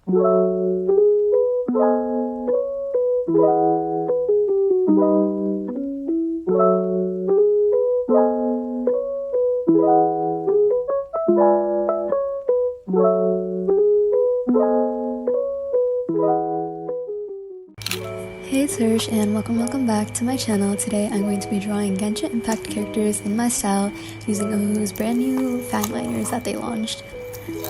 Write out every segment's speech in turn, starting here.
Hey Serge, and welcome back to my channel. Today I'm going to be drawing Genshin Impact characters in my style using ohuhu's brand new fine liners that they launched.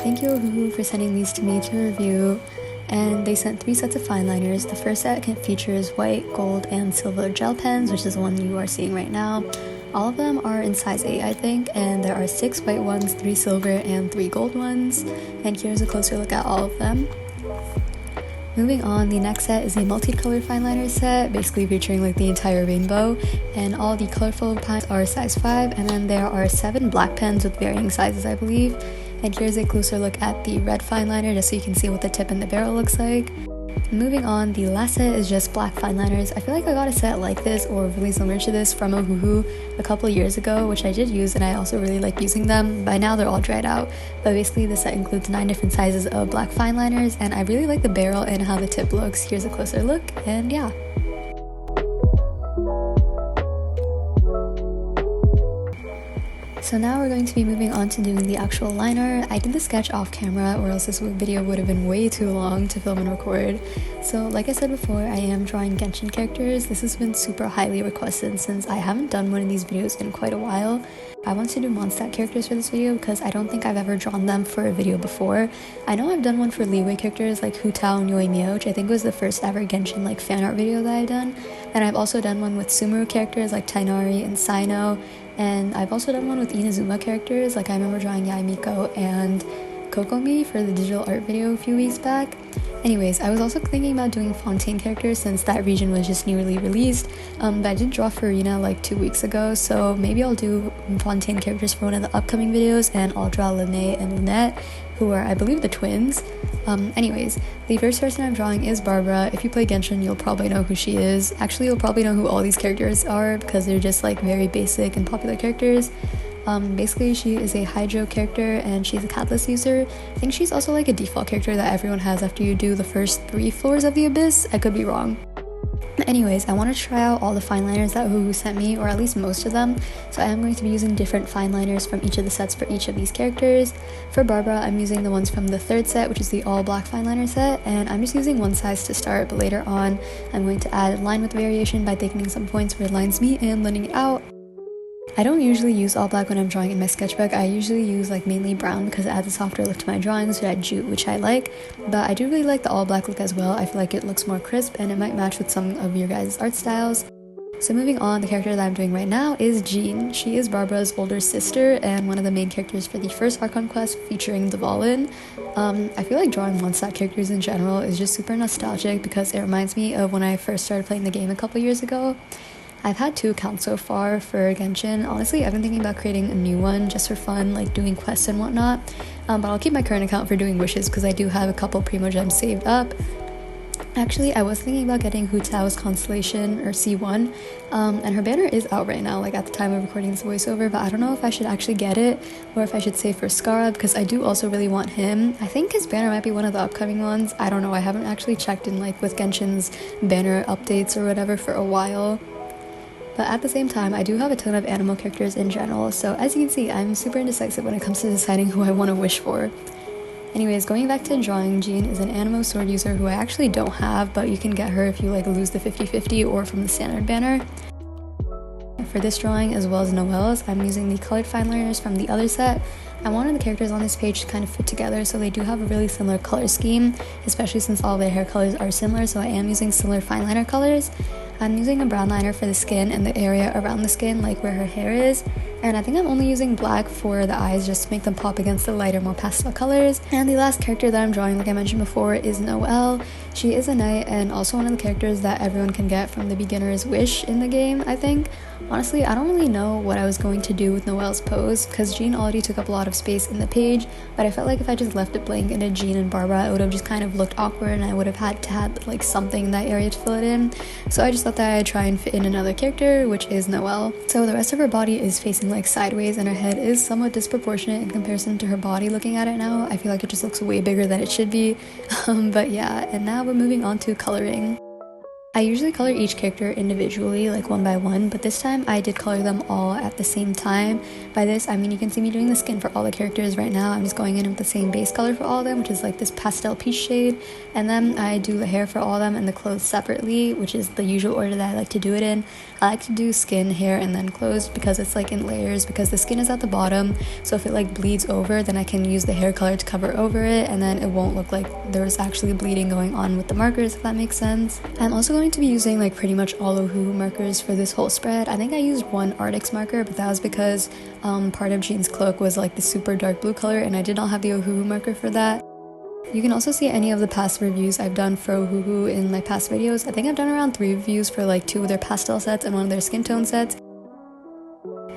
Thank you ohuhu for sending these to me to review, and they sent 3 sets of fine liners. The first set features white, gold, and silver gel pens, which is the one you are seeing right now. All of them are in size 8, I think, and there are 6 white ones, 3 silver, and 3 gold ones. And here's a closer look at all of them. Moving on, the next set is a multicolored fine liner set, basically featuring like the entire rainbow, and all the colorful pens are size 5, and then there are 7 black pens with varying sizes, I believe. And here's a closer look at the red fine liner just so you can see what the tip and the barrel looks like. Moving on, the last set is just black fine liners. I feel like I got a set like this or really similar to this from ohuhu a couple of years ago, which I did use, and I also really like using them. By now they're all dried out, but basically the set includes 9 different sizes of black fine liners, and I really like the barrel and how the tip looks. Here's a closer look, and yeah. So now we're going to be moving on to doing the actual liner. I did the sketch off camera, or else this video would have been way too long to film and record. So like I said before, I am drawing Genshin characters. This has been super highly requested since I haven't done one of these videos in quite a while. I want to do Mondstadt characters for this video because I don't think I've ever drawn them for a video before. I know I've done one for Leeway characters like Hu Tao and Yui Mio, which I think was the first ever Genshin like fan art video that I've done. And I've also done one with Sumeru characters like Tainari and Sino. And I've also done one with Inazuma characters, like I remember drawing Yaimiko and Kokomi for the digital art video a few weeks back. Anyways, I was also thinking about doing Fontaine characters since that region was just newly released, but I did draw Farina like 2 weeks ago, so maybe I'll do Fontaine characters for one of the upcoming videos, and I'll draw Lene and Lunette, who are, I believe, the twins. Anyways, the first person I'm drawing is Barbara. If you play Genshin, you'll probably know who she is. Actually, you'll probably know who all these characters are because they're just like very basic and popular characters. Basically, she is a Hydro character and she's a Catalyst user. I think she's also like a default character that everyone has after you do the first 3 floors of the Abyss. I could be wrong. Anyways, I want to try out all the fine liners that ohuhu sent me, or at least most of them, so I am going to be using different fine liners from each of the sets for each of these characters. For Barbara, I'm using the ones from the 3rd set, which is the all black fine liner set, and I'm just using one size to start, but later on I'm going to add line width variation by thickening some points where lines meet and blending it out. I don't usually use all black when I'm drawing in my sketchbook. I usually use like mainly brown because it adds a softer look to my drawings, which I like, but I do really like the all black look as well. I feel like it looks more crisp and it might match with some of your guys' art styles. So moving on, the character that I'm doing right now is Jean. She is Barbara's older sister and one of the main characters for the first Archon quest featuring Dvalin. I feel like drawing Mondstadt characters in general is just super nostalgic because it reminds me of when I first started playing the game a couple years ago. I've had 2 accounts so far for Genshin. Honestly, I've been thinking about creating a new one just for fun, like doing quests and whatnot. But I'll keep my current account for doing wishes because I do have a couple Primo Gems saved up. Actually, I was thinking about getting Hu Tao's Constellation, or C1, and her banner is out right now, like at the time of recording this voiceover, but I don't know if I should actually get it, or if I should save for Scarab, because I do also really want him. I think his banner might be one of the upcoming ones. I don't know, I haven't actually checked in like with Genshin's banner updates or whatever for a while. But at the same time, I do have a ton of animal characters in general, so as you can see, I'm super indecisive when it comes to deciding who I want to wish for. Anyways, going back to drawing, Jean is an Animo sword user who I actually don't have, but you can get her if you like lose the 50/50 or from the standard banner. For this drawing, as well as Noelle's, I'm using the colored fine liners from the other set. I wanted the characters on this page to kind of fit together, so they do have a really similar color scheme, especially since all their hair colors are similar, so I am using similar fine liner colors. I'm using a brown liner for the skin and the area around the skin, like where her hair is, and I think I'm only using black for the eyes just to make them pop against the lighter, more pastel colors. And the last character that I'm drawing, like I mentioned before, is Noelle. She is a knight and also one of the characters that everyone can get from the beginner's wish in the game, I think. Honestly, I don't really know what I was going to do with Noelle's pose because Jean already took up a lot of space in the page, but I felt like if I just left it blank and did Jean and Barbara, it would have just kind of looked awkward and I would have had to have like something in that area to fill it in. So I just thought that I'd try and fit in another character, which is Noelle. So the rest of her body is facing like sideways and her head is somewhat disproportionate in comparison to her body looking at it now. I feel like it just looks way bigger than it should be. But yeah, and now we're moving on to coloring. I usually color each character individually, like one by one, but this time I did color them all at the same time. By this, I mean you can see me doing the skin for all the characters right now. I'm just going in with the same base color for all of them, which is like this pastel peach shade, and then I do the hair for all of them and the clothes separately, which is the usual order that I like to do it in. I like to do skin, hair, and then clothes because it's like in layers, because the skin is at the bottom, so if it like bleeds over, then I can use the hair color to cover over it, and then it won't look like there's actually bleeding going on with the markers, if that makes sense. I'm also going to be using like pretty much all ohuhu markers for this whole spread. I think I used one Arctic's marker, but that was because part of Jean's cloak was like the super dark blue color, and I did not have the ohuhu marker for that. You can also see any of the past reviews I've done for ohuhu in my past videos. I think I've done around 3 reviews for like 2 of their pastel sets and 1 of their skin tone sets.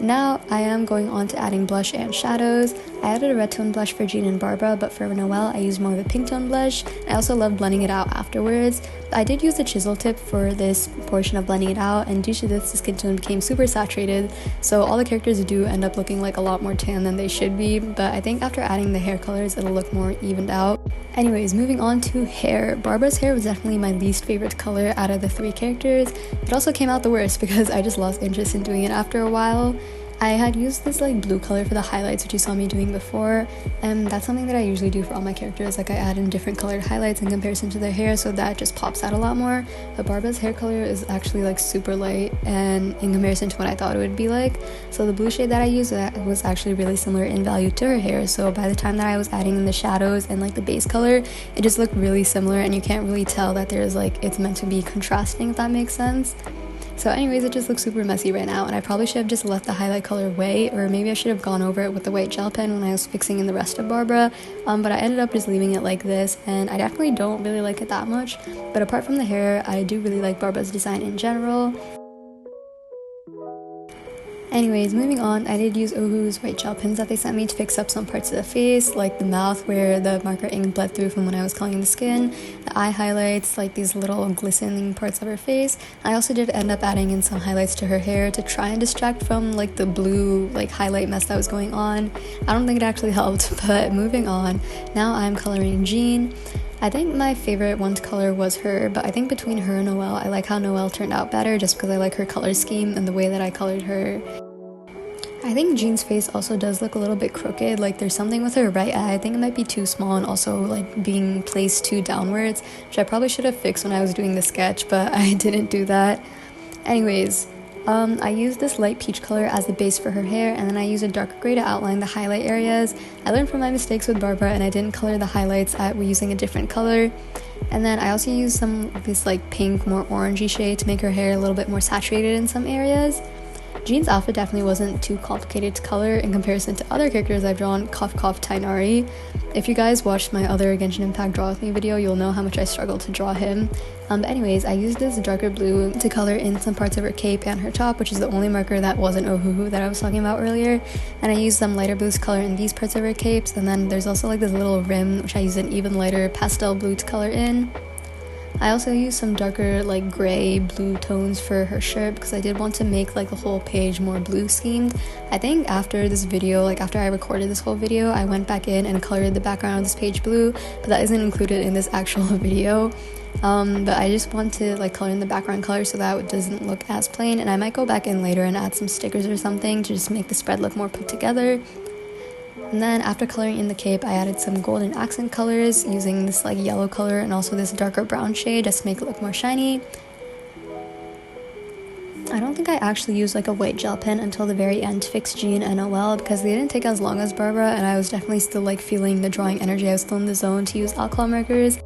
Now I am going on to adding blush and shadows. I added a red tone blush for Jean and Barbara, but for Noelle I used more of a pink tone blush. I also love blending it out afterwards. I did use the chisel tip for this portion of blending it out, and due to this, the skin tone became super saturated, so all the characters do end up looking like a lot more tan than they should be, but I think after adding the hair colors it'll look more evened out. Anyways, moving on to hair. Barbara's hair was definitely my least favorite color out of the 3 characters. It also came out the worst because I just lost interest in doing it after a while. I had used this like blue color for the highlights, which you saw me doing before, and that's something that I usually do for all my characters. Like I add in different colored highlights in comparison to their hair, so that just pops out a lot more. But Barbara's hair color is actually like super light, and in comparison to what I thought it would be like, so the blue shade that I used was actually really similar in value to her hair. So by the time that I was adding in the shadows and like the base color, it just looked really similar, and you can't really tell that there's like it's meant to be contrasting, if that makes sense. So anyways, it just looks super messy right now, and I probably should have just left the highlight color away, or maybe I should have gone over it with the white gel pen when I was fixing in the rest of Barbara, but I ended up just leaving it like this, and I definitely don't really like it that much. But apart from the hair, I do really like Barbara's design in general. Anyways, moving on, I did use ohuhu's white gel pens that they sent me to fix up some parts of the face, like the mouth where the marker ink bled through from when I was coloring the skin, the eye highlights, like these little glistening parts of her face. I also did end up adding in some highlights to her hair to try and distract from like the blue like highlight mess that was going on. I don't think it actually helped, but moving on, now I'm coloring Jean. I think my favorite one to color was her, but I think between her and Noelle, I like how Noelle turned out better just because I like her color scheme and the way that I colored her. I think Jean's face also does look a little bit crooked, like there's something with her right eye. I think it might be too small and also like being placed too downwards, which I probably should have fixed when I was doing the sketch, but I didn't do that. Anyways, I used this light peach color as the base for her hair, and then I used a darker gray to outline the highlight areas. I learned from my mistakes with Barbara, and I didn't color the highlights using a different color. And then I also used some of this like pink, more orangey shade to make her hair a little bit more saturated in some areas. Jean's outfit definitely wasn't too complicated to color in comparison to other characters I've drawn, cough cough Tainari. If you guys watched my other Genshin Impact Draw With Me video, you'll know how much I struggled to draw him. But anyways, I used this darker blue to color in some parts of her cape and her top, which is the only marker that wasn't ohuhu that I was talking about earlier. And I used some lighter blues to color in these parts of her capes, and then there's also like this little rim, which I used an even lighter pastel blue to color in. I also used some darker like gray blue tones for her shirt because I did want to make like the whole page more blue schemed. I think after this video, like after I recorded this whole video, I went back in and colored the background of this page blue, but that isn't included in this actual video. But I just want to like color in the background color so that it doesn't look as plain, and I might go back in later and add some stickers or something to just make the spread look more put together. And then after coloring in the cape, I added some golden accent colors using this like yellow color and also this darker brown shade just to make it look more shiny. I don't think I actually used like a white gel pen until the very end to fix Jean and Noelle because they didn't take as long as Barbara, and I was definitely still like feeling the drawing energy. I was still in the zone to use alcohol markers.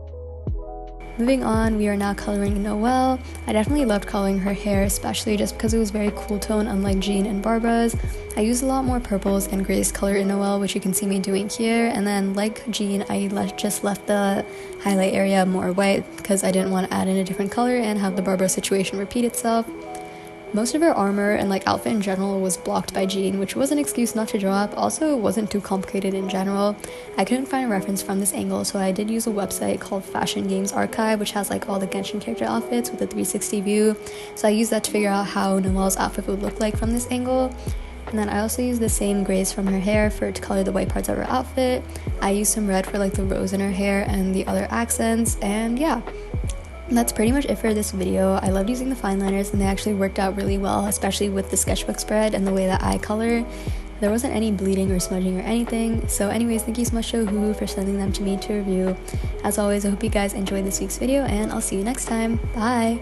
Moving on, we are now coloring Noelle. I definitely loved coloring her hair, especially just because it was very cool tone, unlike Jean and Barbara's. I used a lot more purples and grays color in Noelle, which you can see me doing here. And then, like Jean, I just left the highlight area more white because I didn't want to add in a different color and have the Barbara situation repeat itself. Most of her armor and like outfit in general was blocked by Jean, which was an excuse not to draw up. Also, it wasn't too complicated in general. I couldn't find a reference from this angle, so I did use a website called Fashion Games Archive, which has like all the Genshin character outfits with a 360 view. So I used that to figure out how Noelle's outfit would look like from this angle. And then I also used the same grays from her hair to color the white parts of her outfit. I used some red for like the rose in her hair and the other accents, and yeah. And that's pretty much it for this video. I loved using the fine liners and they actually worked out really well, especially with the sketchbook spread and the way that I color. There wasn't any bleeding or smudging or anything. So anyways, thank you so much to Ohuhu for sending them to me to review. As always, I hope you guys enjoyed this week's video and I'll see you next time. Bye!